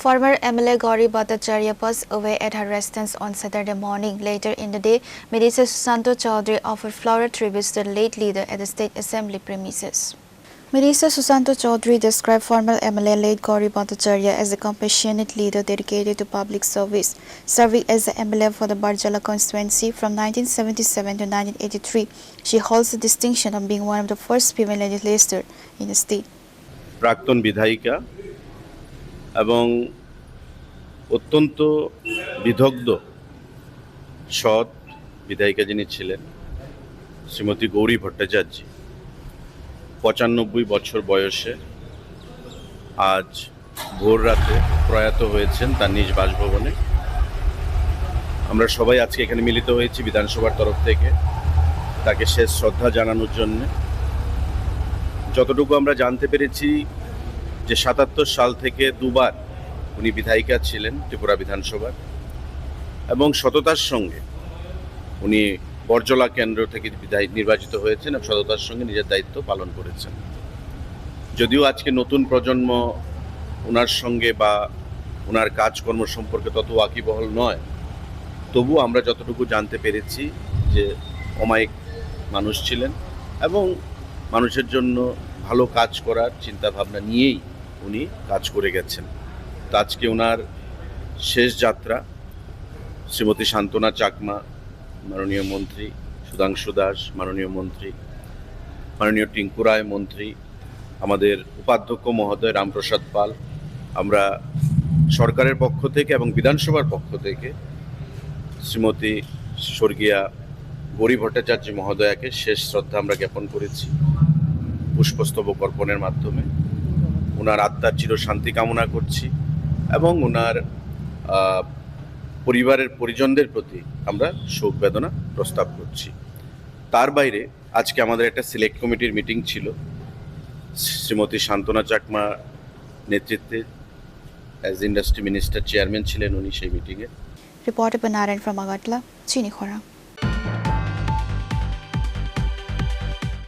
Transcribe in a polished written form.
Former MLA Gauri Bhattacharya passed away at her residence on Saturday morning. Later in the day, Minister Susanto Chaudhary offered floral tributes to the late leader at the State Assembly premises. Minister Susanto Chaudhary described former MLA late Gauri Bhattacharya as a compassionate leader dedicated to public service, serving as the MLA for the Barjala constituency from 1977 to 1983. She holds the distinction of being one of the first female legislators in the state. প্রাক্তন বিধায়িকা এবং অত্যন্ত বিদগ্ধ সৎ বিধায়িকা যিনি ছিলেন শ্রীমতী গৌরী ভট্টাচার্য ৯৫ বছর বয়সে আজ ভোর রাতে প্রয়াত হয়েছেন তার নিজ বাসভবনে। আমরা সবাই আজকে এখানে মিলিত হয়েছি বিধানসভার তরফ থেকে তাকে শেষ শ্রদ্ধা জানানোর জন্য। যতটুকু আমরা জানতে পেরেছি যে ৭৭ সাল থেকে দুবার উনি বিধায়িকা ছিলেন ত্রিপুরা বিধানসভার এবং সততার সঙ্গে উনি বরজলা কেন্দ্র থেকে নির্বাচিত হয়েছেন এবং সততার সঙ্গে নিজের দায়িত্ব পালন করেছেন। যদিও আজকে নতুন প্রজন্ম ওনার সঙ্গে বা ওনার কাজকর্ম সম্পর্কে তত ওয়াকিবহল নয়, তবু আমরা যতটুকু জানতে পেরেছি যে অমায়িক মানুষ ছিলেন এবং মানুষের জন্য ভালো কাজ করার চিন্তাভাবনা নিয়েই উনি কাজ করে গেছেন। তো আজকে ওনার শেষ যাত্রা শ্রীমতী শান্তনা চাকমা মাননীয় মন্ত্রী, সুধাংশু দাস মাননীয় মন্ত্রী, মাননীয় টিঙ্কু রায় মন্ত্রী, আমাদের উপাধ্যক্ষ মহোদয় রামপ্রসাদ পাল, আমরা সরকারের পক্ষ থেকে এবং বিধানসভার পক্ষ থেকে শ্রীমতী স্বর্গীয়া গৌরী ভট্টাচার্য মহোদয়াকে শেষ শ্রদ্ধা আমরা জ্ঞাপন করেছি পুষ্পস্তবক অর্পণের মাধ্যমে। ওনার আত্মার চিরশান্তি কামনা করছি এবং ওনার পরিবারের পরিজনদের প্রতি আমরা শোক বেদনা প্রস্তাব করছি। তার বাইরে আজকে আমাদের একটা সিলেক্ট কমিটির মিটিং ছিল, শ্রীমতী শান্তনা চাকমা নেতৃত্বে অ্যাজ ইন্ডাস্ট্রি মিনিস্টার চেয়ারম্যান ছিলেন উনি সেই মিটিংয়ে। Reporter Banaran from Agatla, Chini Khora.